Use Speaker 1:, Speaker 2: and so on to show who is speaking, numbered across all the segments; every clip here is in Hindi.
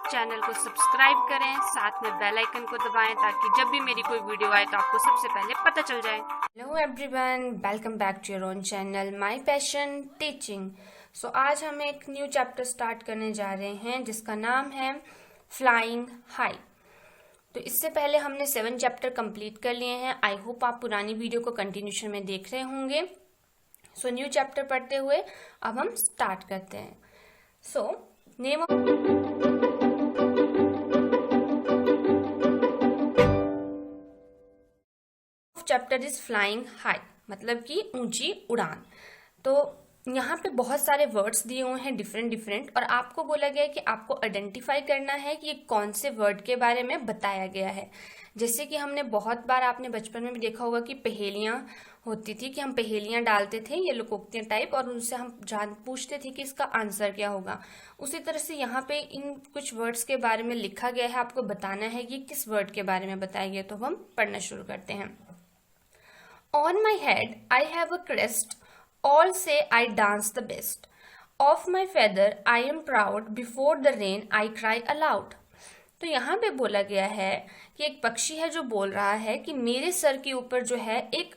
Speaker 1: चैनल को सब्सक्राइब करें, साथ में बेल आइकन को दबाएं ताकि जब भी मेरी कोई वीडियो आए तो आपको सबसे पहले पता चल जाए। Hello everyone, welcome back to your own channel my passion teaching. So आज हम एक न्यू चैप्टर स्टार्ट करने जा रहे हैं जिसका नाम है फ्लाइंग हाई। तो इससे पहले हमने 7 चैप्टर कंप्लीट कर लिए हैं। आई होप आप पुरानी वीडियो को कंटिन्यूशन में देख रहे होंगे। सो न्यू चैप्टर पढ़ते हुए अब हम स्टार्ट करते हैं। So name of chapter is flying high, मतलब कि ऊंची उड़ान। तो यहाँ पे बहुत सारे वर्ड्स दिए हुए हैं डिफरेंट, और आपको बोला गया है कि आपको आइडेंटिफाई करना है कि ये कौन से वर्ड के बारे में बताया गया है। जैसे कि हमने बहुत बार, आपने बचपन में भी देखा होगा कि पहेलियां होती थी, कि हम पहेलियां डालते थे ये लोकोक्तियां टाइप, और उनसे हम पूछते थे कि इसका आंसर क्या होगा। उसी तरह से यहाँ पे इन कुछ वर्ड्स के बारे में लिखा गया है, आपको बताना है कि किस वर्ड के बारे में बताया गया। तो हम पढ़ना शुरू करते हैं। On my head I have a crest, all say I dance the best. Of my feather I am proud, before the rain I cry aloud. तो यहाँ पे बोला गया है कि एक पक्षी है जो बोल रहा है कि मेरे सर के ऊपर जो है एक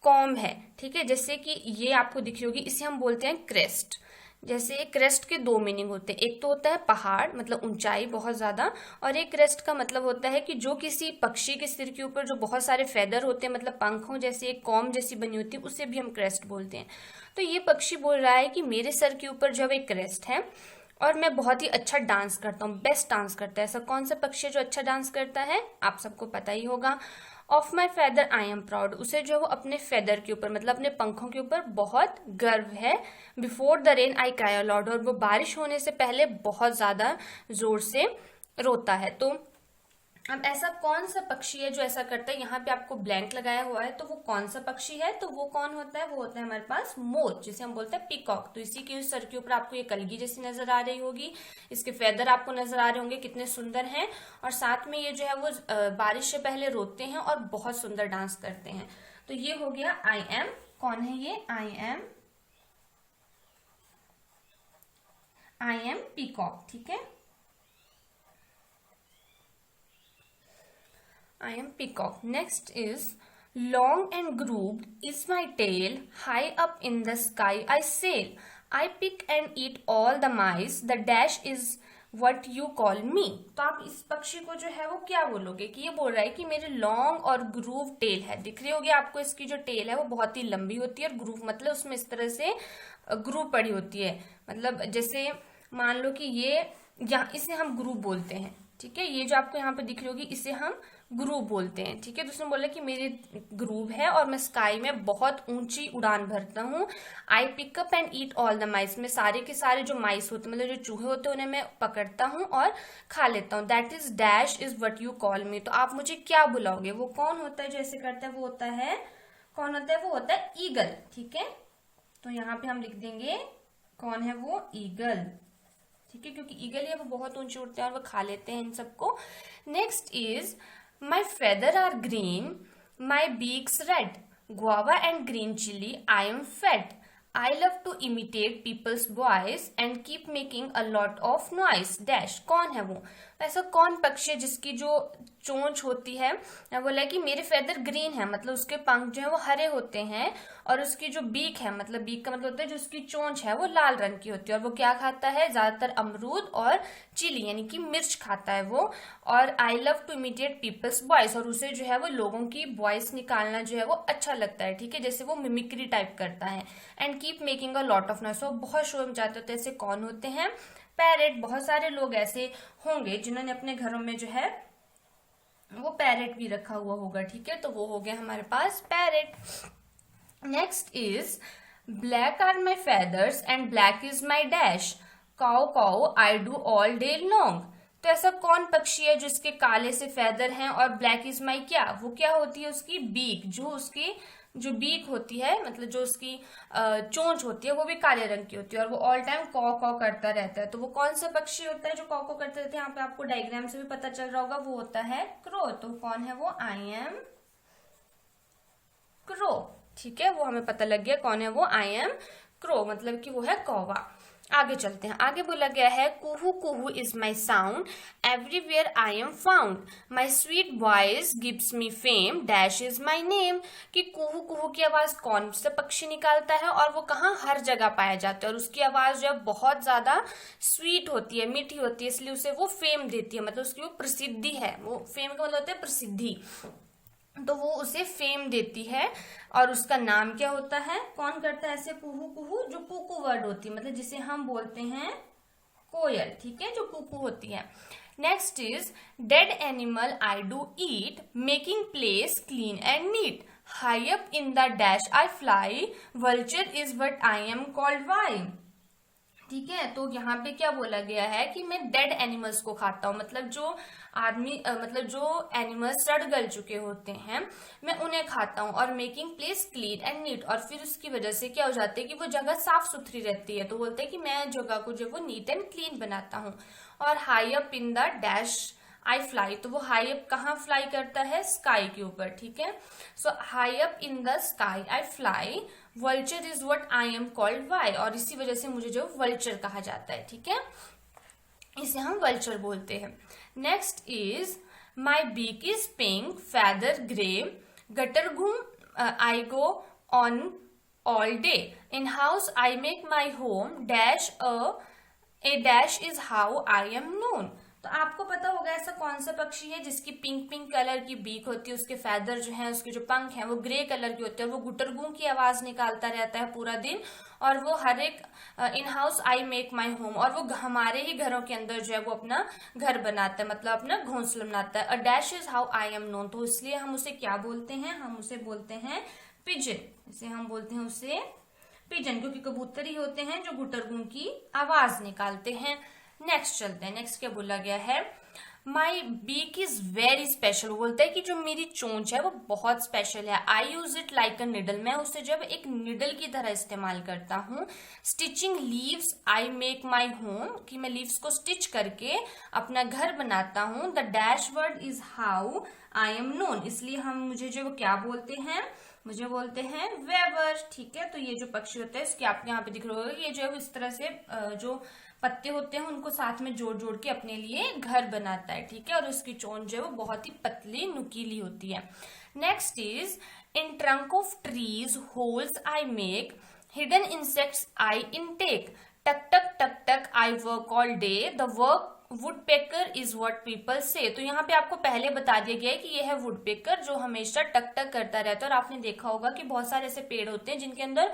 Speaker 1: कॉम है, ठीक है। जैसे कि ये आपको दिख रही होगी, इसे हम बोलते हैं क्रेस्ट। जैसे क्रेस्ट के 2 मीनिंग होते हैं, एक तो होता है पहाड़, मतलब ऊंचाई बहुत ज्यादा, और एक क्रेस्ट का मतलब होता है कि जो किसी पक्षी के सिर के ऊपर जो बहुत सारे फेदर होते हैं, मतलब पंख हो, जैसे एक कॉम जैसी बनी होती है, उसे भी हम क्रेस्ट बोलते हैं। तो ये पक्षी बोल रहा है कि मेरे सर के ऊपर जो एक क्रेस्ट है और मैं बहुत ही अच्छा डांस करता हूँ, बेस्ट डांस करता है। ऐसा कौन सा पक्षी है जो अच्छा डांस करता है, आप सबको पता ही होगा। Of my feather I am proud, उसे जो है वो अपने फेदर के ऊपर, मतलब अपने पंखों के ऊपर बहुत गर्व है। Before the rain I cry allowed, और वो बारिश होने से पहले बहुत ज्यादा जोर से रोता है। तो अब ऐसा कौन सा पक्षी है जो ऐसा करता है, यहाँ पे आपको ब्लैंक लगाया हुआ है, तो वो कौन सा पक्षी है? तो वो कौन होता है? वो होता है हमारे पास मोर, जिसे हम बोलते हैं पीकॉक। तो इसी के सर के ऊपर आपको ये कलगी जैसी नजर आ रही होगी, इसके फेदर आपको नजर आ रहे होंगे, कितने सुंदर हैं। और साथ में ये जो है वो बारिश से पहले रोते हैं और बहुत सुंदर डांस करते हैं। तो ये हो गया आई एम। कौन है ये? आई एम पीकॉक, ठीक है। I am peacock. Next is long and grooved is my tail, high up in the sky I sail. I pick and eat all the mice, the dash is what you call me. तो आप इस पक्षी को जो है वो क्या बोलोगे? कि ये बोल रहा है कि मेरे लॉन्ग और ग्रूव टेल है। दिख रही होगी आपको, इसकी जो टेल है वो बहुत ही लंबी होती है, और ग्रूव मतलब उसमें इस तरह से ग्रूव पड़ी होती है। मतलब जैसे मान लो कि ये यहाँ, इसे हम ग्रूव बोलते हैं, ठीक है। ये जो आपको यहाँ पे दिख रही होगी, इसे हम ग्रूव बोलते हैं, ठीक है। तो उसने बोला कि मेरे ग्रूव है और मैं स्काई में बहुत ऊंची उड़ान भरता हूँ। आई pickup and eat all the माइस, में सारे के सारे जो माइस होते हैं, मतलब जो चूहे होते हैं, उन्हें मैं पकड़ता हूँ और खा लेता हूँ। That is dash is what you call मी। तो आप मुझे क्या बुलाओगे? वो कौन होता है जो ऐसे करता है? वो होता है, कौन होता है? वो होता है ईगल, ठीक है। तो यहाँ पे हम लिख देंगे कौन है वो? ईगल, ठीक है, क्योंकि ईगल है वो बहुत ऊंचे उड़ते हैं और वो खा लेते हैं इन सबको। Next is my feather are green, my beak's red, guava and green chili, I am fat. I love to imitate people's voice and keep making a lot of noise. Dash, कौन है वो? ऐसा कौन पक्षी है जिसकी जो चोंच होती है, बोला कि मेरे फेदर ग्रीन है, मतलब उसके पंख जो है वो हरे होते हैं, और उसकी जो बीक है, मतलब बीक का मतलब होता है जो उसकी चोंच है वो लाल रंग की होती है, और वो क्या खाता है? ज्यादातर अमरूद और चिली, यानी कि मिर्च खाता है वो। और I love to imitate people's voice, और उसे जो है वो लोगों की वॉइस निकालना जो है वो अच्छा लगता है, ठीक है, जैसे वो मिमिक्री टाइप करता है। And keep making a lot of noise, वो बहुत शोर मचाते होते हैं। ऐसे कौन होते हैं? पैरेट। बहुत सारे लोग ऐसे होंगे जिन्होंने अपने घरों में जो है वो पैरेट भी रखा हुआ होगा, ठीक है। तो वो हो गया हमारे पास parrot. Next is black are my feathers and black is my dash, caw caw I do all day long. तो ऐसा कौन पक्षी है जिसके काले से फेदर हैं और ब्लैक इज माई, क्या वो क्या होती है? उसकी बीक, जो उसकी जो बीक होती है, मतलब जो उसकी चोंच होती है, वो भी काले रंग की होती है, और वो ऑल टाइम कॉ कॉ करता रहता है। तो वो कौन सा पक्षी होता है जो कॉ कॉ करते रहते हैं? यहाँ पे आपको डायग्राम से भी पता चल रहा होगा, वो होता है क्रो। तो कौन है वो? आई एम क्रो, ठीक है, वो हमें पता लग गया कौन है वो? आई एम क्रो, मतलब कि वो है कौवा। आगे चलते हैं। आगे बोला गया है कुहू कुहू is my sound everywhere I am found my sweet voice gives me fame dash is my name. कि कुहू कुहू की आवाज कौन सा पक्षी निकालता है और वो कहाँ, हर जगह पाया जाता है, और उसकी आवाज जो है बहुत ज्यादा स्वीट होती है, मीठी होती है, इसलिए उसे वो फेम देती है, मतलब उसकी वो प्रसिद्धि है, वो फेम का मतलब होता है प्रसिद्धि, तो वो उसे फेम देती है। और उसका नाम क्या होता है, कौन करता है ऐसे कुहू कुहू, जो कुकू वर्ड होती है, मतलब जिसे हम बोलते हैं कोयल, ठीक है, जो कुकू होती है। Next is dead animal I do eat making place clean and neat high up in the dash I fly vulture is what I am called why. ठीक है, तो यहाँ पे क्या बोला गया है कि मैं डेड एनिमल्स को खाता हूँ, मतलब जो आदमी मतलब जो एनिमल्स सड़ गल चुके होते हैं मैं उन्हें खाता हूँ। और making place clean and neat, और फिर उसकी वजह से क्या हो जाता है कि वो जगह साफ सुथरी रहती है, तो बोलते हैं कि मैं जगह को जो वो नीट एंड क्लीन बनाता हूँ। और high up in the dash I fly, तो वो हाई अप कहाँ फ्लाई करता है, स्काई के ऊपर, ठीक है। So high up in the sky I fly vulture is what I am called why, और इसी वजह से मुझे जो वल्चर कहा जाता है, ठीक है, इसे हम वल्चर बोलते हैं। Next is my beak is pink feather grey gutter घूम I go on all day in house I make my home dash A dash is how I am known. तो आपको पता होगा ऐसा कौन सा पक्षी है जिसकी पिंक पिंक कलर की बीक होती है, उसके फेदर जो है, उसके जो पंख हैं वो ग्रे कलर के होते हैं, वो गुटरगू की आवाज निकालता रहता है पूरा दिन, और वो हर एक इन house I make my home, और वो हमारे ही घरों के अंदर जो है वो अपना घर बनाता है, मतलब अपना घोंसला बनाता है। A dash is how I am known, तो इसलिए हम उसे क्या बोलते हैं, हम उसे बोलते हैं पिजन, इसे हम बोलते हैं उसे पिजन, क्योंकि कबूतर ही होते हैं जो गुटरगू की आवाज निकालते हैं। नेक्स्ट चलते हैं। नेक्स्ट क्या बोला गया है, माई बीक इज वेरी स्पेशल, बोलता है कि जो मेरी चोंच है वो बहुत स्पेशल है। I use it like a needle, मैं उसे जब एक निडल की तरह इस्तेमाल करता हूँ। Stitching leaves I make my home, कि मैं लीव्स को स्टिच करके अपना घर बनाता हूँ। The dash word is how I am known, इसलिए हम मुझे जो क्या बोलते हैं, मुझे बोलते हैं वेवर, ठीक है। तो ये जो पक्षी होता है इसके आपके यहाँ पे दिख रहा होगा, ये जो है इस तरह से जो पत्ते होते हैं उनको साथ में जोड़ जोड़ के अपने लिए घर बनाता है, ठीक है। और उसकी चोंच जो है वो बहुत ही पतली नुकीली होती है। Next is in trunk of trees holes I make hidden insects I intake टक टक टक टक I work all day the work woodpecker is what people से। तो यहाँ पे आपको पहले बता दिया गया है कि यह है वुडपेकर जो हमेशा टक टक करता रहता है। और आपने देखा होगा कि बहुत सारे ऐसे पेड़ होते हैं जिनके अंदर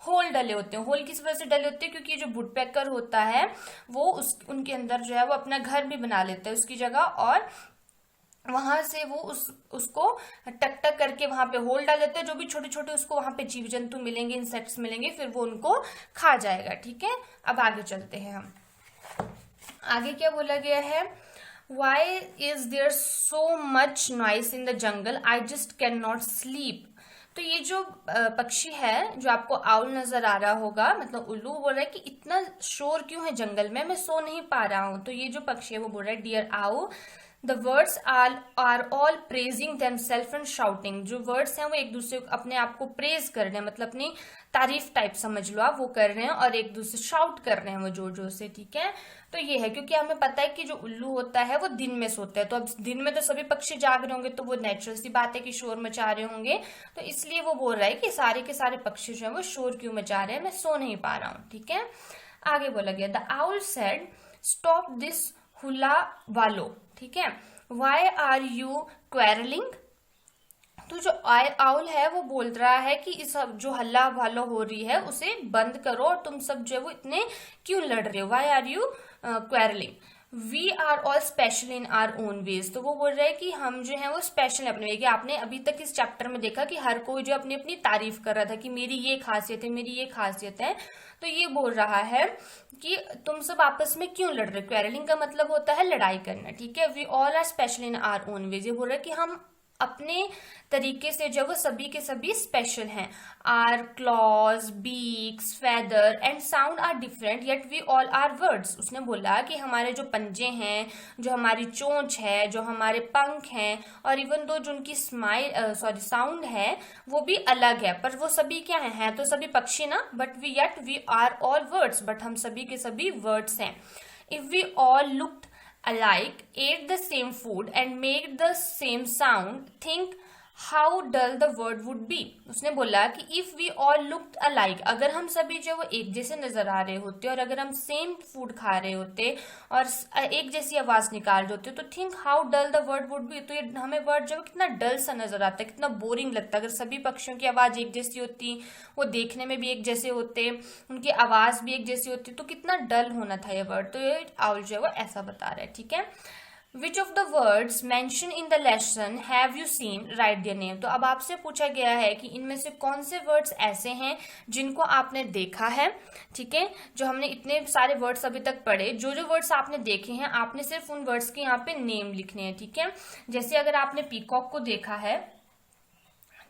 Speaker 1: होल डले होते हैं। होल किस वजह से डले होते हैं, क्योंकि जो वुडपेकर होता है वो उनके अंदर जो है वो अपना घर भी बना लेता है उसकी जगह, और वहां से वो उसको टक टक करके वहां पे होल डाल देते हैं। जो भी छोटे छोटे उसको वहां पे जीव जंतु मिलेंगे, इंसेक्ट्स मिलेंगे, फिर वो उनको खा जाएगा, ठीक है। अब आगे चलते हैं हम। आगे क्या बोला गया है, why is there so much noise in the jungle I just can not sleep. तो ये जो पक्षी है जो आपको आउल नजर आ रहा होगा, मतलब उल्लू, बोल रहा है कि इतना शोर क्यों है जंगल में, मैं सो नहीं पा रहा हूं। तो ये जो पक्षी है वो बोल रहा है dear all the birds are all praising themselves and shouting. जो वर्ड्स हैं वो एक दूसरे को अपने आप को प्रेज कर रहे हैं, मतलब अपनी तारीफ टाइप समझ लो आप, वो कर रहे हैं और एक दूसरे शाउट कर रहे हैं वो जोर जोर से, ठीक है। तो ये है क्योंकि हमें पता है कि जो उल्लू होता है वो दिन में सोता है, तो अब दिन में तो सभी पक्षी जाग रहे होंगे तो वो नेचुरल सी बात है कि शोर मचा रहे होंगे, तो इसलिए वो बोल रहा है कि सारे के सारे पक्षी जो है वो शोर क्यों मचा रहे हैं, मैं सो नहीं पा रहा हूँ, ठीक है। आगे बोला गया the owl said stop this हुला वालो, ठीक है। Why are you quarrelling. तो जो आउल है वो बोल रहा है कि इस जो हल्ला वालो हो रही है उसे बंद करो, और तुम सब जो है वो इतने क्यों लड़ रहे हो, why are you quarrelling. We are all special in our own ways. तो वो बोल रहे हैं कि हम जो है वो स्पेशल है अपने वे। आपने अभी तक इस चैप्टर में देखा कि हर कोई जो अपनी अपनी तारीफ कर रहा था कि मेरी ये खासियत है, मेरी ये खासियत है। तो ये बोल रहा है कि तुम सब आपस में क्यों लड़ रहे हो। क्वेरलिंग का मतलब होता है लड़ाई करना, ठीक है। We all are special in our own ways. ये बोल रहा है कि हम अपने तरीके से जो वो सभी के सभी स्पेशल हैं। Our claws, beaks, feather and sound are different yet we all are birds. उसने बोला कि हमारे जो पंजे हैं, जो हमारी चोंच है, जो हमारे पंख हैं, और इवन दो जो उनकी साउंड है वो भी अलग है, पर वो सभी क्या हैं तो सभी पक्षी ना, but we are all birds, but हम सभी के सभी वर्ड्स हैं। If we all looked alike, ate the same food and made the same sound, think how dull the word would be। उसने बोला कि if we all looked alike, अगर हम सभी जो वो एक जैसे नजर आ रहे होते और अगर हम सेम फूड खा रहे होते और एक जैसी आवाज निकाल रहे होते, तो think how dull the world would be, तो ये हमें वर्ड जो कितना डल सा नजर आता है, कितना बोरिंग लगता है। अगर सभी पक्षियों की आवाज एक जैसी होती, वो देखने में भी एक जैसे होते, उनकी आवाज भी एक जैसी होती, तो कितना डल होना था ये वर्ड। तो ये आउल जो है वो ऐसा बता रहा है, ठीक है। Which of the words mentioned in the lesson have you seen? Write their name। तो अब आपसे पूछा गया है कि इनमें से कौन से वर्ड्स ऐसे हैं जिनको आपने देखा है, ठीक है। जो हमने इतने सारे वर्ड्स अभी तक पढ़े, जो जो वर्ड्स आपने देखे हैं आपने सिर्फ उन वर्ड्स के यहाँ पे नेम लिखने हैं, ठीक है। जैसे अगर आपने पीकॉक को देखा है,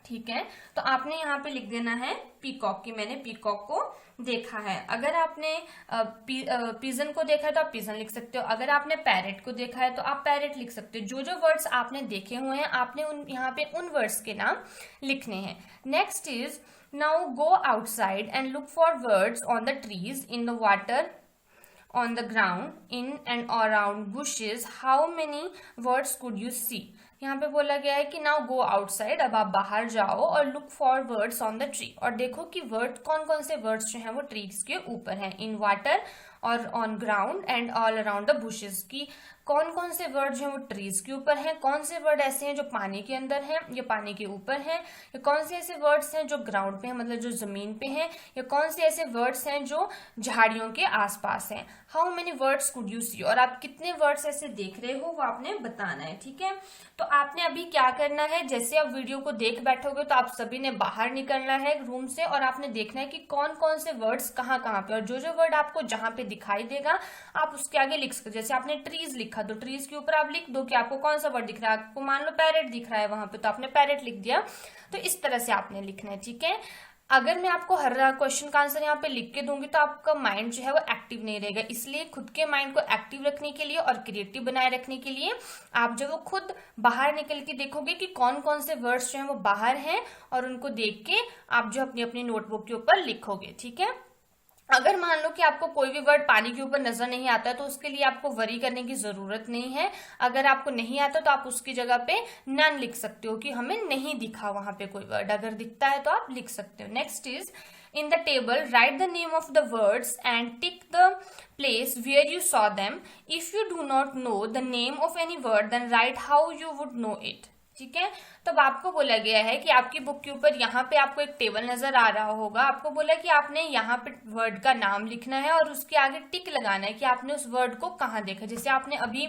Speaker 1: ठीक है, तो आपने यहाँ पे लिख देना है पीकॉक की मैंने पीकॉक को देखा है। अगर आपने पिजन को देखा है तो आप पिजन लिख सकते हो। अगर आपने पैरेट को देखा है तो आप पैरेट लिख सकते हो। जो जो वर्ड्स आपने देखे हुए हैं आपने यहाँ पे उन वर्ड्स के नाम लिखने हैं। Next is now go outside and look for words on the trees, in the water, on the ground, in and around bushes, how many words could you see? यहाँ पे बोला गया है कि नाउ गो आउटसाइड, अब आप बाहर जाओ और look for words on the tree, और देखो कि वर्ड कौन कौन से वर्ड्स जो हैं वो ट्रीज के ऊपर हैं। इन वाटर और on ground and all around the bushes, की कौन कौन से वर्ड जो हैं वो ट्रीज के ऊपर हैं, कौन से वर्ड ऐसे हैं जो पानी के अंदर हैं या पानी के ऊपर हैं, या कौन से ऐसे वर्ड्स हैं जो ग्राउंड पे हैं मतलब जो जमीन पे हैं, या कौन से ऐसे वर्ड्स हैं जो झाड़ियों के आसपास हैं। How many words could you see, और आप कितने वर्ड्स ऐसे देख रहे हो वो आपने बताना है, ठीक है। तो आपने अभी क्या करना है, जैसे आप वीडियो को देख बैठोगे तो आप सभी ने बाहर निकलना है रूम से और आपने देखना है कि कौन कौन से वर्ड्स कहाँ कहाँ पे, और जो जो वर्ड आपको जहां पे दिखाई देगा आप उसके आगे लिख सकते। जैसे आपने ट्रीज लिखा तो ट्रीज के ऊपर आप लिख दो कि आपको कौन सा वर्ड दिख रहा है। आपको मान लो पैरेट दिख रहा है वहां पे तो आपने पैरेट लिख दिया। तो इस तरह से आपने लिखना है, ठीक है। अगर मैं आपको हर क्वेश्चन का आंसर यहाँ पे लिख के दूंगी तो आपका माइंड जो है वो एक्टिव नहीं रहेगा। इसलिए खुद के माइंड को एक्टिव रखने के लिए और क्रिएटिव बनाए रखने के लिए आप जो वो खुद बाहर निकल के देखोगे कि कौन कौन से वर्ड्स जो है वो बाहर हैं और उनको देख के आप जो अपनी अपनी नोटबुक के ऊपर लिखोगे, ठीक है। अगर मान लो कि आपको कोई भी वर्ड पानी के ऊपर नजर नहीं आता है तो उसके लिए आपको वरी करने की जरूरत नहीं है। अगर आपको नहीं आता तो आप उसकी जगह पे नन लिख सकते हो कि हमें नहीं दिखा वहां पे कोई वर्ड। अगर दिखता है तो आप लिख सकते हो। Next is in the table write the name of the words and tick the place where you saw them. If you do not know the name of any word then write how you would know it, ठीक है। तब आपको बोला गया है कि आपकी बुक के ऊपर यहाँ पे आपको एक टेबल नजर आ रहा होगा। आपको बोला कि आपने यहाँ पे वर्ड का नाम लिखना है और उसके आगे टिक लगाना है कि आपने उस वर्ड को कहाँ देखा। जैसे आपने अभी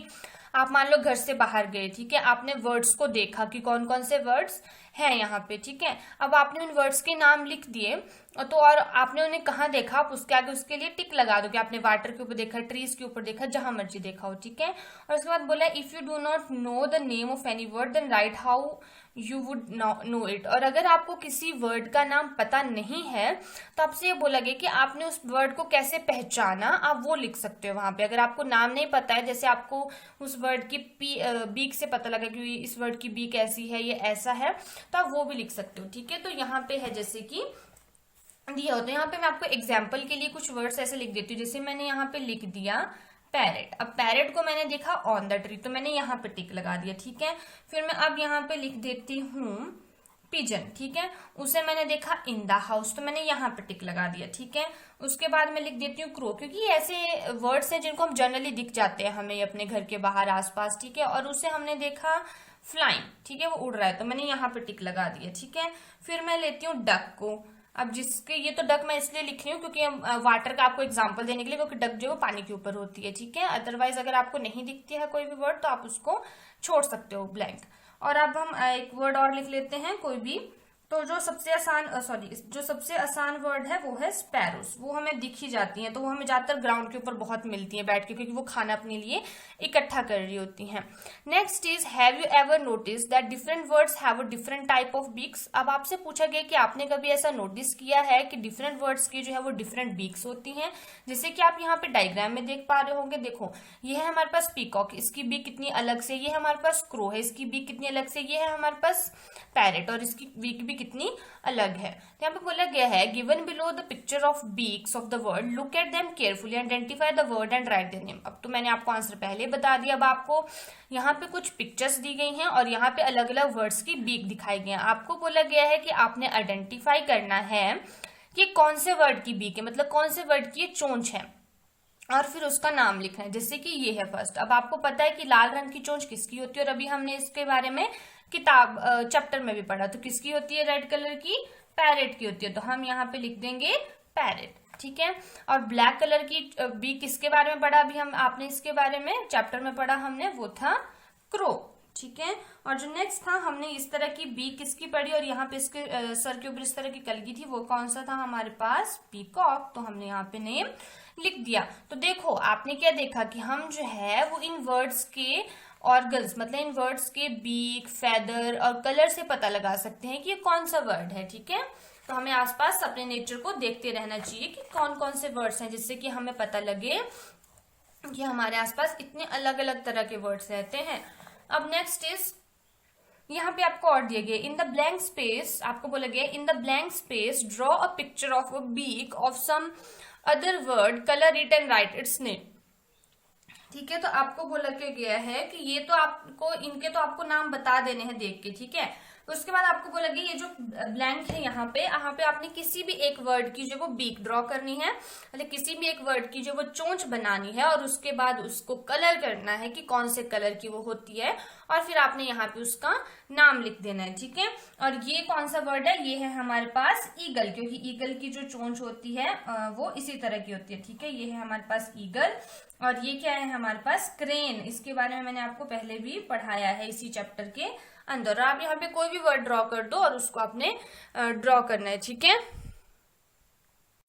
Speaker 1: आप मान लो घर से बाहर गए, ठीक है, आपने वर्ड्स को देखा कि कौन कौन से वर्ड्स हैं यहाँ पे, ठीक है। अब आपने उन वर्ड्स के नाम लिख दिए तो और आपने उन्हें कहाँ देखा आप उसके आगे उसके लिए टिक लगा दो कि आपने वाटर के ऊपर देखा, ट्रीज के ऊपर देखा, जहां मर्जी देखा हो, ठीक है। और उसके बाद बोला if you do not know the name of any bird then write how you would know it. और अगर आपको किसी वर्ड का नाम पता नहीं है तो आपसे ये बोला गया कि आपने उस वर्ड को कैसे पहचाना, आप वो लिख सकते हो वहां पे। अगर आपको नाम नहीं पता है, जैसे आपको उस वर्ड की बीक से पता लगा कि इस वर्ड की बीक ऐसी है, ये ऐसा है, तो आप वो भी लिख सकते हो, ठीक है। तो यहाँ पे है जैसे कि दिया हो, तो यहाँ पे मैं आपको एग्जाम्पल के लिए कुछ वर्ड्स ऐसे लिख देती हूँ। जैसे मैंने यहाँ पे लिख दिया पैरेट। अब पैरेट को मैंने देखा ऑन द ट्री तो मैंने यहाँ पे टिक लगा दिया, ठीक है। फिर मैं अब यहाँ पे लिख देती हूँ पिजन, ठीक है, उसे मैंने देखा इन द हाउस तो मैंने यहाँ पे टिक लगा दिया, ठीक है। उसके बाद मैं लिख देती हूँ क्रो, क्योंकि ऐसे वर्ड्स हैं जिनको हम जनरली दिख जाते हैं हमें अपने घर के बाहर आसपास, ठीक है। और उसे हमने देखा फ्लाइंग, ठीक है, वो उड़ रहा है तो मैंने यहाँ पे टिक लगा दिया, ठीक है। फिर मैं लेती हूँ डक को। अब जिसके ये तो डक मैं इसलिए लिख रही हूँ क्योंकि वाटर का आपको एग्जांपल देने के लिए, क्योंकि डक जो है पानी के ऊपर होती है, ठीक है। अदरवाइज अगर आपको नहीं दिखती है कोई भी वर्ड तो आप उसको छोड़ सकते हो ब्लैंक। और अब हम एक वर्ड और लिख लेते हैं कोई भी, तो जो सबसे आसान वर्ड है वो है स्पैरोस। वो हमें दिख ही जाती हैं, तो वो हमें ज्यादातर ग्राउंड के ऊपर बहुत मिलती हैं बैठ के, क्योंकि वो खाना अपने लिए इकट्ठा कर रही होती हैं। Next is have you ever notice that different words have a different type of beaks. अब आपसे पूछा गया कि आपने कभी ऐसा नोटिस किया है कि डिफरेंट वर्ड्स की जो है वो डिफरेंट बीक्स होती हैं। जैसे कि आप यहाँ पे डायग्राम में देख पा रहे होंगे, देखो ये है हमारे पास पीकॉक, इसकी बीक कितनी अलग से, ये हमारे पास क्रो है, इसकी बीक कितनी अलग से, ये है हमारे पास पैरेट और इसकी बीक भी कितनी अलग है। तो यहाँ पे बोला गया है given below the picture of beaks of the word look at them carefully, identify the word and right their name. अब तो मैंने आपको आंसर पहले बता दिया। अब आपको यहाँ पे कुछ पिक्चर्स दी गई हैं और यहाँ पे अलग अलग वर्ड्स की बीक दिखाई गई है। आपको बोला गया है कि आपने आइडेंटिफाई करना है कि कौन से वर्ड की बीक है, मतलब कौन से वर्ड की चोंच है, और फिर उसका नाम लिखना है। जैसे कि ये है फर्स्ट। अब आपको पता है कि लाल रंग की चोंच किसकी होती है, और अभी हमने इसके बारे में किताब चैप्टर में भी पढ़ा। तो किसकी होती है रेड कलर की, पैरेट की होती है। तो हम यहाँ पे लिख देंगे पैरेट, ठीक है। और ब्लैक कलर की बी किसके बारे में पढ़ा, अभी हम आपने इसके बारे में चैप्टर में पढ़ा हमने, वो था क्रो, ठीक है। और जो नेक्स्ट था हमने इस तरह की बी किसकी पढ़ी, और यहाँ पे इसके सर के ऊपर इस तरह की कलगी थी, वो कौन सा था हमारे पास, पीकॉक। तो हमने यहाँ पे नेम लिख दिया। तो देखो आपने क्या देखा कि हम जो है वो इन वर्ड्स के ऑर्गन्स, मतलब इन वर्ड्स के बीक, फेदर और कलर से पता लगा सकते हैं कि ये कौन सा वर्ड है, ठीक है। तो हमें आसपास अपने नेचर को देखते रहना चाहिए कि कौन कौन से वर्ड्स हैं, जिससे कि हमें पता लगे कि हमारे आसपास इतने अलग अलग तरह के वर्ड्स रहते हैं। अब नेक्स्ट इज यहाँ पे आपको और दिया गया इन द ब्लैंक स्पेस, आपको बोला गया in the blank space draw a picture of a beak of some other bird, colour it and write its name, ठीक है। तो आपको बोला गया है कि ये तो आपको इनके तो आपको नाम बता देने हैं देख के, ठीक है। उसके बाद आपको बोला गया ये जो ब्लैंक है यहाँ पे आपने किसी भी एक वर्ड की जो वो बीक ड्रॉ करनी है, मतलब किसी भी एक वर्ड की जो वो चोंच बनानी है, और उसके बाद उसको कलर करना है कि कौन से कलर की वो होती है, और फिर आपने यहाँ पे उसका नाम लिख देना है, ठीक है। और ये कौन सा वर्ड है, ये है हमारे पास ईगल, क्योंकि ईगल की जो चोंच होती है वो इसी तरह की होती है, ठीक है। ये है हमारे पास ईगल, और ये क्या है हमारे पास क्रेन। इसके बारे में मैंने आपको पहले भी पढ़ाया है इसी चैप्टर के अंदर। आप यहाँ पे कोई भी वर्ड ड्रॉ कर दो और उसको आपने ड्रॉ करना है, ठीक है।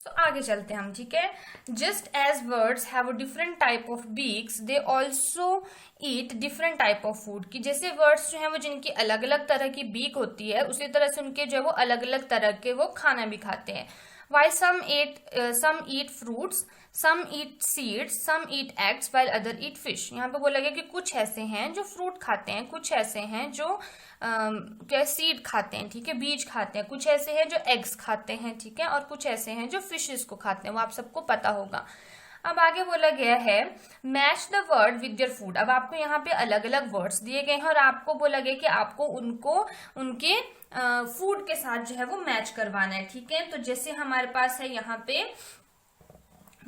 Speaker 1: तो आगे चलते हैं हम, ठीक है। Just as birds have a different type of beaks they also eat different type of food, की जैसे वर्ड्स जो है वो जिनकी अलग अलग तरह की बीक होती है, उसी तरह से उनके जो है वो अलग अलग तरह के वो खाना भी खाते हैं। While some eat fruits, some eat seeds, some eat eggs, while other eat fish. यहाँ पे बोला गया कि कुछ ऐसे हैं जो फ्रूट खाते हैं, कुछ ऐसे हैं जो क्या सीड खाते हैं, ठीक है, बीज खाते हैं, कुछ ऐसे हैं जो एग्स खाते हैं, ठीक है, और कुछ ऐसे हैं जो फिशेस को खाते हैं, वो आप सबको पता होगा। अब आगे बोला गया है match the word with your food. अब आपको यहाँ पे अलग अलग वर्ड्स दिए गए हैं और आपको बोला गया कि आपको उनको उनके फूड के साथ जो है वो मैच करवाना है, ठीक है। तो जैसे हमारे पास है यहाँ पे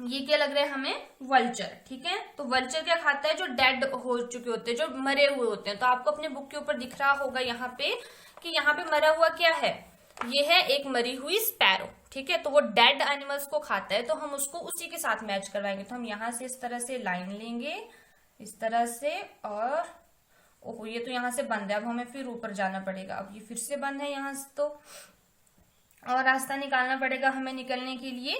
Speaker 1: ये क्या लग रहा है हमें, वल्चर, ठीक है। तो वल्चर क्या खाता है, जो डेड हो चुके होते हैं, जो मरे हुए होते हैं। तो आपको अपने बुक के ऊपर दिख रहा होगा यहाँ पे कि यहाँ पे मरा हुआ क्या है, ये है एक मरी हुई स्पैरो, ठीक है। तो वो डेड एनिमल्स को खाता है, तो हम उसको उसी के साथ मैच करवाएंगे। तो हम यहाँ से इस तरह से लाइन लेंगे, इस तरह से, और ओहो ये तो यहाँ से बंद है, अब हमें फिर ऊपर जाना पड़ेगा। अब ये फिर से बंद है यहाँ से, तो और रास्ता निकालना पड़ेगा हमें निकलने के लिए।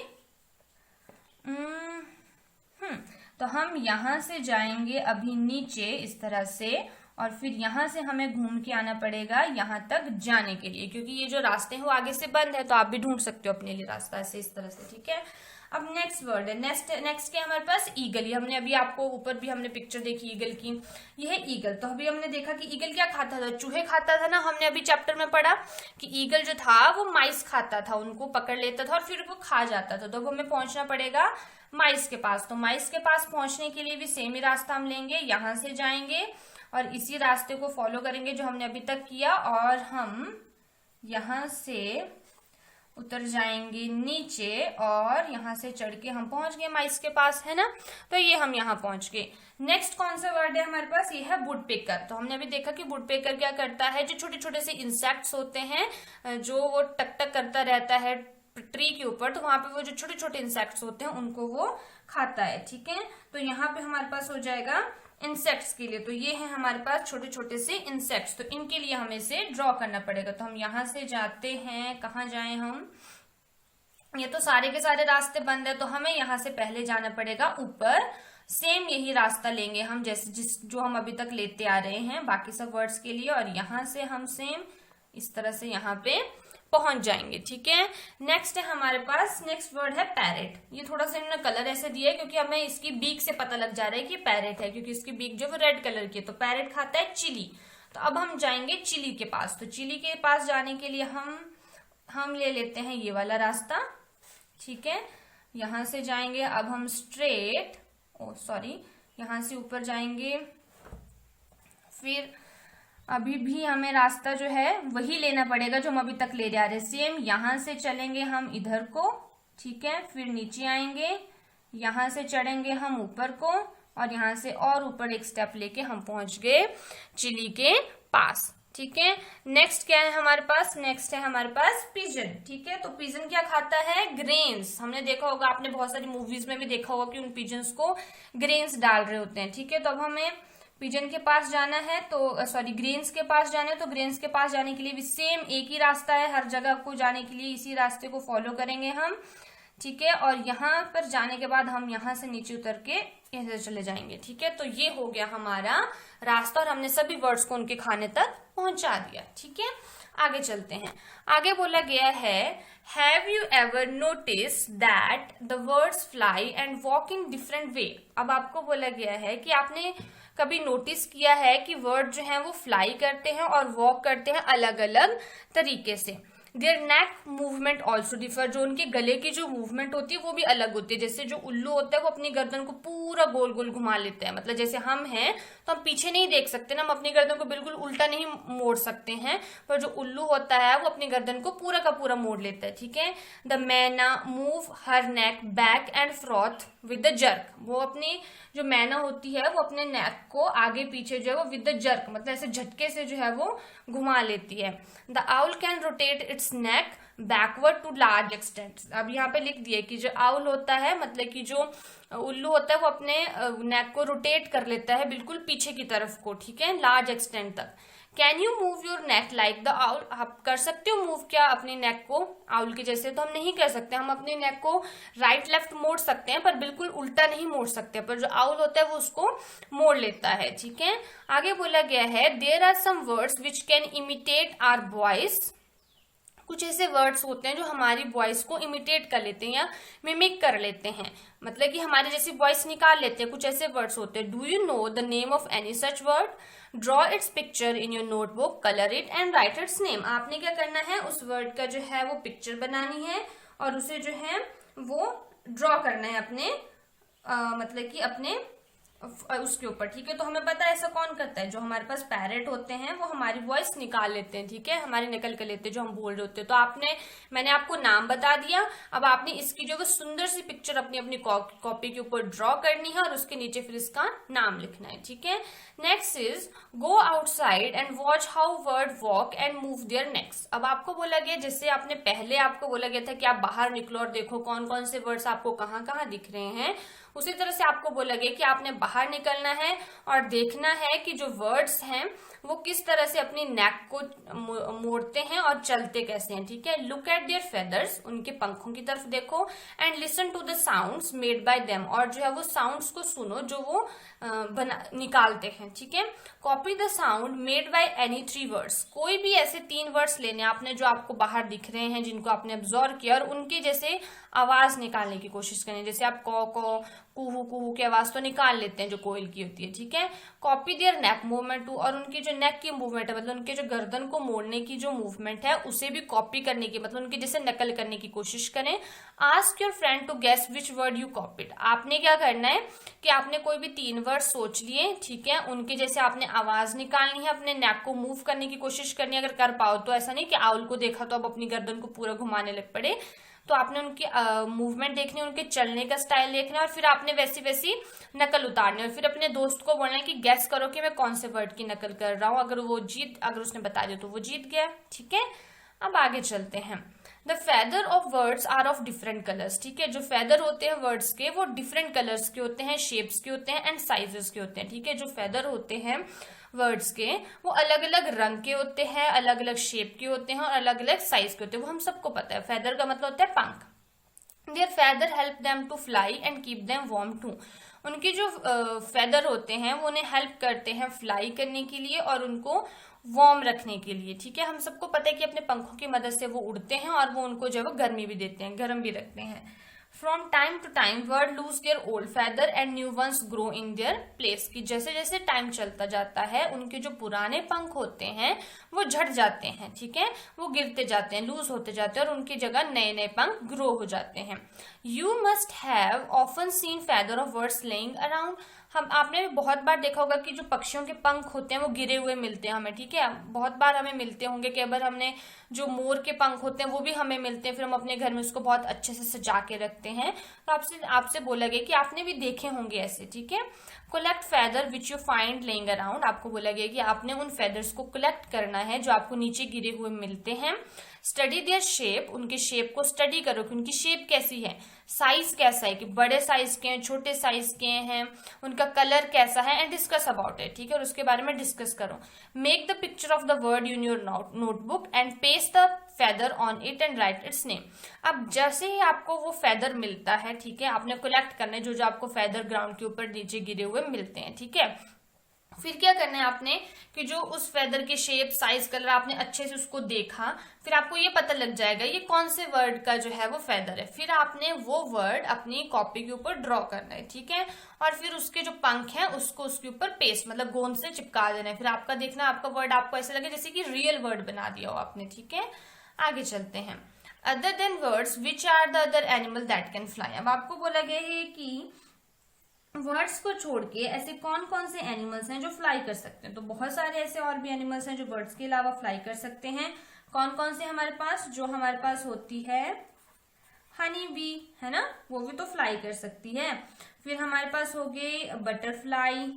Speaker 1: तो हम यहाँ से जाएंगे अभी नीचे इस तरह से, और फिर यहाँ से हमें घूम के आना पड़ेगा यहाँ तक जाने के लिए, क्योंकि ये जो रास्ते हैं वो आगे से बंद है। तो आप भी ढूंढ सकते हो अपने लिए रास्ता ऐसे इस तरह से, ठीक है। अब नेक्स्ट वर्ड है, नेक्स्ट क्या हमारे पास, ईगल। ये हमने अभी आपको ऊपर भी हमने पिक्चर देखी ईगल की, ये है ईगल। तो अभी हमने देखा कि ईगल क्या खाता था, चूहे खाता था ना। हमने अभी चैप्टर में पढ़ा कि ईगल जो था वो माइस खाता था, उनको पकड़ लेता था और फिर वो खा जाता था। तो अब हमें पहुंचना पड़ेगा माइस के पास। तो माइस के पास पहुंचने के लिए भी सेम ही रास्ता हम लेंगे, यहाँ से जाएंगे और इसी रास्ते को फॉलो करेंगे जो हमने अभी तक किया, और हम यहाँ से उतर जाएंगे नीचे और यहाँ से चढ़ के हम पहुंच गए माइस के पास, है ना। तो ये हम यहाँ पहुंच गए। नेक्स्ट कौन सा वर्ड है हमारे पास, ये है वुडपेकर। तो हमने अभी देखा कि वुडपेकर क्या करता है, जो छोटे छोटे से इंसेक्ट्स होते हैं जो वो टक टक करता रहता है ट्री के ऊपर, तो वहां पे वो जो छोटे छोटे इंसेक्ट्स होते हैं उनको वो खाता है, ठीक है। तो यहाँ पे हमारे पास हो जाएगा इंसेक्ट्स के लिए। तो ये है हमारे पास छोटे छोटे से इंसेक्ट्स, तो इनके लिए हमें से ड्रॉ करना पड़ेगा। तो हम यहाँ से जाते हैं, कहाँ जाएं हम, ये तो सारे के सारे रास्ते बंद है, तो हमें यहाँ से पहले जाना पड़ेगा ऊपर। सेम यही रास्ता लेंगे हम जैसे जो हम अभी तक लेते आ रहे हैं बाकी सब वर्ड्स के लिए, और यहाँ से हम सेम इस तरह से यहाँ पे पहुंच जाएंगे। ठीक है, नेक्स्ट है हमारे पास, नेक्स्ट वर्ड है पैरेट। ये थोड़ा सा इन्होंने कलर ऐसे दिया है क्योंकि हमें इसकी बीक से पता लग जा रहा है कि पैरेट है, क्योंकि इसकी बीक जो वो रेड कलर की है। तो पैरेट खाता है चिली, तो अब हम जाएंगे चिली के पास। तो चिली के पास जाने के लिए हम ले लेते हैं ये वाला रास्ता। ठीक है, यहां से जाएंगे अब हम स्ट्रेट, यहां से ऊपर जाएंगे। फिर अभी भी हमें रास्ता जो है वही लेना पड़ेगा जो हम अभी तक ले जा रहे हैं। सेम यहां से चलेंगे हम इधर को। ठीक है, फिर नीचे आएंगे, यहां से चढ़ेंगे हम ऊपर को, और यहां से और ऊपर एक स्टेप लेके हम पहुंच गए चिली के पास। ठीक है, नेक्स्ट क्या है हमारे पास, नेक्स्ट है हमारे पास पिजन। ठीक है, तो पिजन क्या खाता है, ग्रेन्स। हमने देखा होगा, आपने बहुत सारी मूवीज में भी देखा होगा कि उन पिजन्स को ग्रेन्स डाल रहे होते हैं। ठीक है, तो अब हमें पिजन के पास जाना है, तो ग्रेन्स के पास जाना है। तो ग्रेन्स के पास जाने के लिए भी सेम एक ही रास्ता है, हर जगह को जाने के लिए इसी रास्ते को फॉलो करेंगे हम। ठीक है, और यहाँ पर जाने के बाद हम यहाँ से नीचे उतर के ऐसे चले जाएंगे। ठीक है, तो ये हो गया हमारा रास्ता, और हमने सभी वर्ड्स को उनके खाने तक पहुंचा दिया। ठीक है, आगे चलते हैं। आगे बोला गया है, have you ever notice that the words fly and walk in different way. अब आपको बोला गया है कि आपने कभी नोटिस किया है कि वर्ड जो हैं वो फ्लाई करते हैं और वॉक करते हैं अलग अलग तरीके से। There neck movement also differ, जो उनके गले की जो मूवमेंट होती है वो भी अलग होती है। जैसे जो उल्लू होता है वो अपनी गर्दन को पूरा गोल गोल घुमा लेता है, मतलब जैसे हम हैं तो हम पीछे नहीं देख सकते ना, हम अपनी गर्दन को बिल्कुल उल्टा नहीं मोड़ सकते हैं, पर जो उल्लू होता है वो अपनी गर्दन को पूरा का पूरा मोड़ लेता है। ठीक है, द मैना move her neck back and froth with the jerk. वो अपनी जो मैना होती है वो अपने नेक को आगे पीछे जो है वो विद द जर्क, मतलब ऐसे झटके से जो है वो घुमा लेती है। The owl can rotate its neck backward to large extent. अब यहाँ पे लिख दिया कि जो आउल होता है, मतलब कि जो उल्लू होता है वो अपने नेक को रोटेट कर लेता है बिल्कुल पीछे की तरफ को। ठीक है, लार्ज एक्सटेंट तक। Can you move your neck like the owl. आप कर सकते हो मूव क्या अपनी नेक को आउल के जैसे, तो हम नहीं कर सकते। हम अपनी नेक को राइट लेफ्ट मोड़ सकते हैं पर बिल्कुल उल्टा नहीं मोड़ सकते, पर जो आउल होता है वो उसको मोड़ लेता है। ठीक है, आगे बोला गया है, there are some birds which can imitate our voice. कुछ ऐसे वर्ड्स होते हैं जो हमारी वॉइस को इमिटेट कर लेते हैं या मिमिक कर लेते हैं, मतलब कि हमारे जैसी वॉइस निकाल लेते हैं। कुछ ऐसे वर्ड्स होते हैं। Do you know the name of any such word, draw it's picture in your notebook, colour it and write its name. आपने क्या करना है, उस वर्ड का जो है वो पिक्चर बनानी है और उसे जो है वो ड्रॉ करना है अपने मतलब कि अपने उसके ऊपर। ठीक है, तो हमें पता है ऐसा कौन करता है, जो हमारे पास पैरेट होते हैं वो हमारी वॉइस निकाल लेते हैं। ठीक है, हमारी नकल कर लेते हैं जो हम बोल रहे होते हैं। तो मैंने आपको नाम बता दिया, अब आपने इसकी जो सुंदर सी पिक्चर अपनी अपनी कॉपी के ऊपर ड्रॉ करनी है और उसके नीचे फिर इसका नाम लिखना है। ठीक है, next is go outside and watch how bird walk and move their next. अब आपको बोला गया, जैसे आपने पहले आपको बोला गया था कि आप बाहर निकलो और देखो कौन कौन से वर्ड्स आपको कहाँ कहाँ दिख रहे हैं, उसी तरह से आपको बोला गया कि आपने बाहर निकलना है और देखना है कि जो वर्ड्स हैं वो किस तरह से अपनी नेक को मोड़ते हैं और चलते कैसे हैं। ठीक है, लुक एट देयर फेदर्स, उनके पंखों की तरफ देखो, and listen to the sounds made by them, और जो है वो साउंड्स को सुनो जो वो निकालते हैं। ठीक है, copy the sound made by any 3 words. कोई भी ऐसे 3 वर्ड्स लेने आपने जो आपको बाहर दिख रहे हैं, जिनको आपने ऑब्जर्व किया, और उनके जैसे आवाज निकालने की कोशिश करें। जैसे आप को कुहू कुहू की आवाज तो निकाल लेते हैं जो कोयल की होती है। ठीक है, copy their neck movement too, और उनकी जो नेक की मूवमेंट है, मतलब उनके जो गर्दन को मोड़ने की जो मूवमेंट है उसे भी कॉपी करने की, मतलब उनके जैसे नकल करने की कोशिश करें। Ask your friend to guess which bird you copied. आपने क्या करना है कि आपने कोई भी 3 वर्ड सोच लिए, ठीक है, उनके जैसे आपने आवाज निकालनी है, अपने नेक को मूव करने की कोशिश करनी है। अगर कर पाओ तो, ऐसा नहीं कि आउल को देखा तो अब अपनी गर्दन को पूरा घुमाने लग पड़े। तो आपने उनकी मूवमेंट देखनी है, उनके चलने का स्टाइल देखना है, और फिर आपने वैसी वैसी नकल उतारनी है। और फिर अपने दोस्त को बोलना है कि गैस करो कि मैं कौन से वर्ड की नकल कर रहा हूँ। अगर उसने बता दिया तो वो जीत गया। ठीक है, अब आगे चलते हैं। The feather of birds are of different colours, ठीक है। जो फेदर होते हैं वर्ड्स के वो डिफरेंट कलर्स के होते हैं, शेप्स के होते हैं एंड साइजेस के होते हैं, ठीक है। जो फेदर होते हैं वर्ड्स के वो अलग अलग रंग के होते हैं, अलग अलग शेप के होते हैं और अलग अलग साइज के होते हैं, वो हम सबको पता है। फेदर का मतलब होता है पंख। Their feather help them to fly and keep them warm too. उनके जो फेदर होते हैं वो उन्हें हेल्प करते हैं फ्लाई करने के लिए और उनको वार्म रखने के लिए, ठीक है। हम सबको पता है कि अपने पंखों की मदद से वो उड़ते हैं और वो उनको जो है वो गर्मी भी देते हैं, गर्म भी रखते हैं। From time to time bird lose their old feather and new ones grow in their place, की जैसे जैसे टाइम चलता जाता है उनके जो पुराने पंख होते हैं वो झड़ जाते हैं, ठीक है, वो गिरते जाते हैं, लूज होते जाते हैं और उनकी जगह नए नए पंख ग्रो हो जाते हैं। You must have often seen feather of birds laying around. हम आपने बहुत बार देखा होगा कि जो पक्षियों के पंख होते हैं वो गिरे हुए मिलते हैं हमें, ठीक है। बहुत बार हमें मिलते होंगे, कई बार हमने जो मोर के पंख होते हैं वो भी हमें मिलते हैं, फिर हम अपने घर में उसको बहुत अच्छे से सजा के रखते हैं। तो आपसे बोला गया कि आपने भी देखे होंगे ऐसे, ठीक है। Collect feather which you find laying around, आपको बोला गया कि आपने उन फेदर्स को कलेक्ट करना है जो आपको नीचे गिरे हुए मिलते हैं। स्टडी देयर शेप, उनके शेप को स्टडी करो कि उनकी शेप कैसी है, साइज कैसा है, कि बड़े साइज के हैं, छोटे साइज के हैं, उनका कलर कैसा है, एंड डिस्कस अबाउट इट, ठीक है, और उसके बारे में डिस्कस करो। Make the picture of the word in your notebook and paste the feather on it and write its name. अब जैसे ही आपको वो फेदर मिलता है, ठीक है, आपने कलेक्ट करना है जो जो आपको फेदर ग्राउंड के ऊपर नीचे गिरे हुए मिलते हैं, ठीक है। फिर क्या करना है आपने कि जो उस फेदर के शेप साइज कलर आपने अच्छे से उसको देखा, फिर आपको ये पता लग जाएगा ये कौन से वर्ड का जो है वो फेदर है। फिर आपने वो वर्ड अपनी कॉपी के ऊपर ड्रॉ करना है, ठीक है, और फिर उसके जो पंख हैं उसको उसके ऊपर पेस्ट मतलब गोंद से चिपका देना है। फिर आपका देखना आपका वर्ड आपको ऐसे लगे जैसे कि रियल वर्ड बना दिया हो आपने, ठीक है। आगे चलते हैं। Other than birds which are the other animal that can fly. अब आपको बोला गया है कि वर्ड्स को छोड़ के ऐसे कौन कौन से एनिमल्स हैं जो फ्लाई कर सकते हैं। तो बहुत सारे ऐसे और भी एनिमल्स हैं जो बर्ड्स के अलावा फ्लाई कर सकते हैं। कौन कौन से हमारे पास, जो हमारे पास होती है हनी बी, है ना, वो भी तो फ्लाई कर सकती है। फिर हमारे पास हो गए बटरफ्लाई,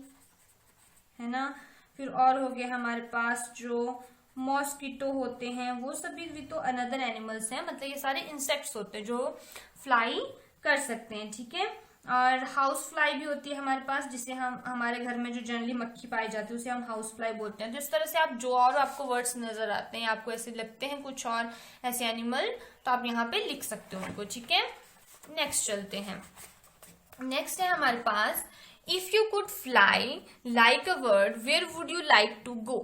Speaker 1: है ना, फिर और हो गए हमारे पास जो मॉस्किटो होते हैं, वो सभी भी तो अनदर एनिमल्स हैं, मतलब ये सारे इंसेक्ट्स होते हैं जो फ्लाई कर सकते हैं, ठीक है। और हाउस फ्लाई भी होती है हमारे पास, जिसे हम हमारे घर में जो जनरली मक्खी पाई जाती है उसे हम हाउस फ्लाई बोलते हैं। तो इस तरह से आप जो और आपको वर्ड्स नजर आते हैं, आपको ऐसे लगते हैं कुछ और ऐसे एनिमल, तो आप यहाँ पे लिख सकते हो उनको, ठीक है। नेक्स्ट चलते हैं। नेक्स्ट है हमारे पास if you could fly like a bird where would you like to go,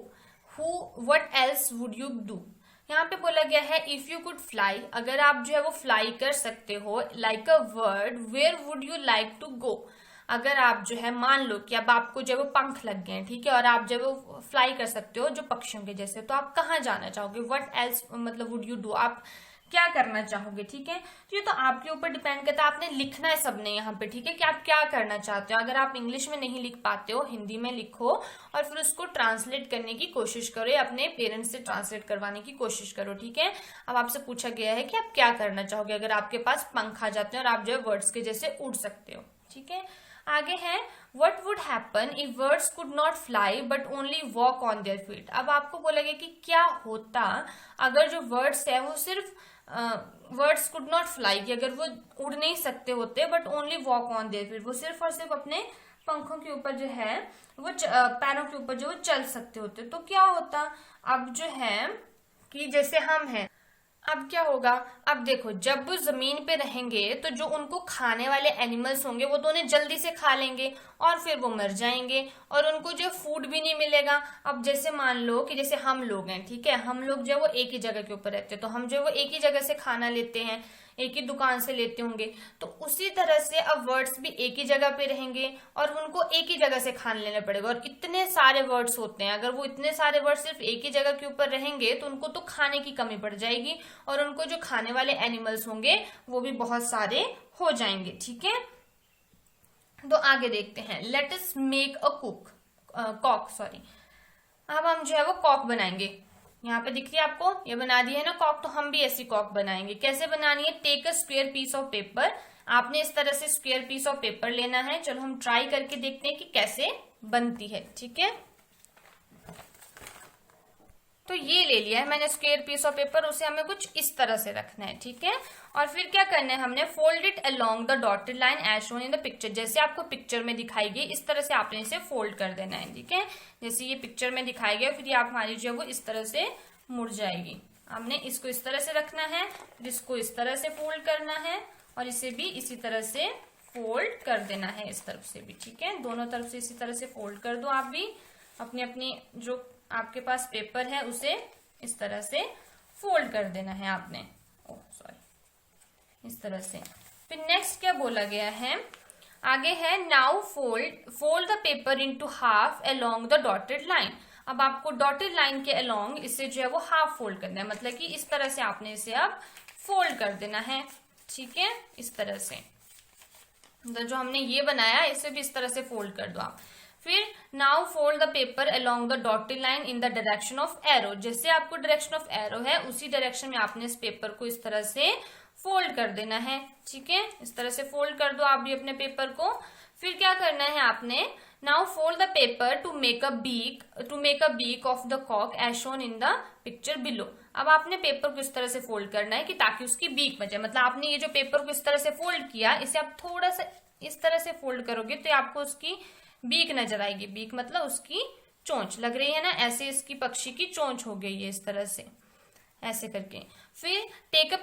Speaker 1: who what else would you do. यहाँ पे बोला गया है इफ यू कुड फ्लाई, अगर आप जो है वो फ्लाई कर सकते हो like a bird where would you like to go. अगर आप जो है मान लो कि अब आपको जो है वो पंख लग गए हैं, ठीक है, और आप जो है वो फ्लाई कर सकते हो जो पक्षियों के जैसे, तो आप कहाँ जाना चाहोगे, व्हाट एल्स मतलब वुड यू डू, आप क्या करना चाहोगे, ठीक है। तो ये तो आपके ऊपर डिपेंड करता है, आपने लिखना है सबने यहाँ पे, ठीक है, कि आप क्या करना चाहते हो। अगर आप इंग्लिश में नहीं लिख पाते हो, हिंदी में लिखो और फिर उसको ट्रांसलेट करने की कोशिश करो या अपने पेरेंट्स से ट्रांसलेट करवाने की कोशिश करो, ठीक है। अब आपसे पूछा गया है कि आप क्या करना चाहोगे अगर आपके पास पंख आ जाते हैं और आप जो है वर्ड्स के जैसे उड़ सकते हो, ठीक है। आगे है what would happen if birds could not fly but only walk on their feet. अब आपको बोला गया कि क्या होता अगर जो वर्ड्स है वो सिर्फ वर्ड्स कुड नॉट फ्लाई, कि अगर वो उड़ नहीं सकते होते but only walk on their feet, वो सिर्फ और सिर्फ अपने पंखों के ऊपर जो है वो पैरों के ऊपर जो वो चल सकते होते, तो क्या होता। अब जो है कि जैसे हम हैं, अब क्या होगा, अब देखो जब वो जमीन पे रहेंगे तो जो उनको खाने वाले एनिमल्स होंगे वो तो उन्हें जल्दी से खा लेंगे और फिर वो मर जाएंगे और उनको जो फूड भी नहीं मिलेगा। अब जैसे मान लो कि जैसे हम लोग हैं, ठीक है, हम लोग जो है वो एक ही जगह के ऊपर रहते हैं, तो हम जो है वो एक ही जगह से खाना लेते हैं, एक ही दुकान से लेते होंगे, तो उसी तरह से अब वर्ड्स भी एक ही जगह पे रहेंगे और उनको एक ही जगह से खाना लेना पड़ेगा। और इतने सारे वर्ड्स होते हैं, अगर वो इतने सारे वर्ड्स सिर्फ एक ही जगह के ऊपर रहेंगे तो उनको तो खाने की कमी पड़ जाएगी और उनको जो खाने वाले एनिमल्स होंगे वो भी बहुत सारे हो जाएंगे, ठीक है। तो आगे देखते हैं, let us make a cock, sorry. अब हम जो है वो कॉक बनाएंगे, यहाँ पे दिख रही है आपको, ये बना दी है ना कॉक, तो हम भी ऐसी कॉक बनाएंगे। कैसे बनानी है, take a square piece of paper, आपने इस तरह से स्क्वायर पीस ऑफ पेपर लेना है। चलो हम ट्राई करके देखते हैं कि कैसे बनती है, ठीक है। तो ये ले लिया है मैंने स्क्वायर पीस ऑफ पेपर, उसे हमें कुछ इस तरह से रखना है, ठीक है। और फिर क्या करना है, हमने fold it along the dotted line as shown in the picture, जैसे आपको पिक्चर में दिखाई गई इस तरह से आपने इसे फोल्ड कर देना है, ठीक है। जैसे ये पिक्चर में दिखाई गया, फिर ये आप मान लीजिए वो इस तरह से मुड़ जाएगी। हमने इसको इस तरह से रखना है, फिर इसको इस तरह से फोल्ड करना है और इसे भी इसी तरह से फोल्ड कर देना है, इस तरफ से भी, ठीक है। दोनों तरफ से इसी तरह से फोल्ड कर दो। आप भी अपनी अपनी जो आपके पास पेपर है उसे इस तरह से फोल्ड कर देना है आपने, ओह सॉरी, इस तरह से। फिर नेक्स्ट क्या बोला गया है, आगे है now fold the paper into half along the dotted line. अब आपको डॉटेड लाइन के अलोंग इसे जो है वो हाफ फोल्ड करना है, मतलब कि इस तरह से आपने इसे अब फोल्ड कर देना है, ठीक है, इस तरह से। तो जो हमने ये बनाया इसे भी इस तरह से फोल्ड कर दो आप। फिर now fold the paper along the dotted line in the direction of arrow, जैसे आपको डायरेक्शन ऑफ एरो है उसी डायरेक्शन में आपने इस पेपर को इस तरह से फोल्ड कर देना है, ठीक है। इस तरह से फोल्ड कर दो आप भी अपने पेपर को। फिर क्या करना है आपने, now fold the paper to make a beak of the cock as shown in the picture below. अब आपने पेपर को इस तरह से फोल्ड करना है कि ताकि उसकी बीक बचे, मतलब आपने ये जो पेपर को इस तरह से फोल्ड किया इसे आप थोड़ा सा इस तरह से फोल्ड करोगे तो आपको उसकी बीक नजर आएगी। बीक मतलब उसकी चोंच लग रही है ना, ऐसे इसकी पक्षी की चोंच हो गई है इस तरह से, ऐसे करके। फिर take a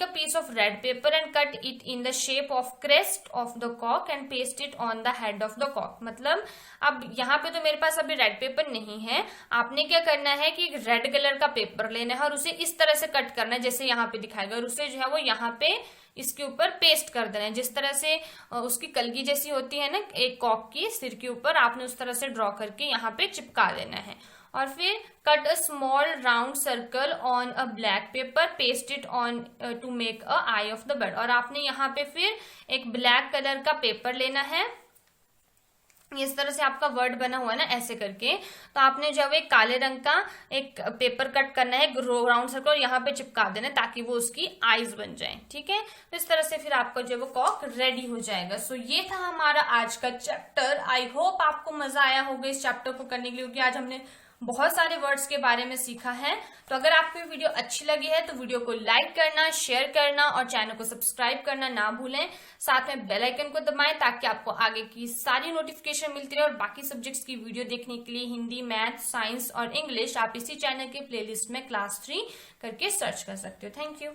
Speaker 1: piece of red paper and cut it in the shape of crest of the cock and paste it on the head of the cock. मतलब अब यहाँ पे तो मेरे पास अभी रेड पेपर नहीं है, आपने क्या करना है कि रेड कलर का पेपर लेना है और उसे इस तरह से कट करना है जैसे यहाँ पे दिखाएगा, और उसे जो है वो यहाँ पे इसके ऊपर पेस्ट कर देना है, जिस तरह से उसकी कलगी जैसी होती है ना एक कॉक की सिर के ऊपर, आपने उस तरह से ड्रॉ करके यहाँ पे चिपका देना है। और फिर cut a small round circle on a black paper, paste it on to make a eye of the bird. और आपने यहाँ पे फिर एक ब्लैक कलर का पेपर लेना है, इस तरह से आपका वर्ड बना हुआ है ना ऐसे करके, तो आपने जब एक काले रंग का एक पेपर कट करना है राउंड सर्कल, यहाँ पे चिपका देना है ताकि वो उसकी आईज बन जाए, ठीक है। तो इस तरह से फिर आपका जो वो कॉक रेडी हो जाएगा। सो ये था हमारा आज का चैप्टर। आई होप आपको मजा आया होगा इस चैप्टर को करने के लिए, क्योंकि आज हमने बहुत सारे वर्ड्स के बारे में सीखा है। तो अगर आपको ये वीडियो अच्छी लगी है तो वीडियो को लाइक करना, शेयर करना और चैनल को सब्सक्राइब करना ना भूलें। साथ में बेल आइकन को दबाएं ताकि आपको आगे की सारी नोटिफिकेशन मिलती रहे। और बाकी सब्जेक्ट्स की वीडियो देखने के लिए हिंदी, मैथ, साइंस और इंग्लिश आप इसी चैनल के प्लेलिस्ट में क्लास 3 करके सर्च कर सकते हो। Thank you.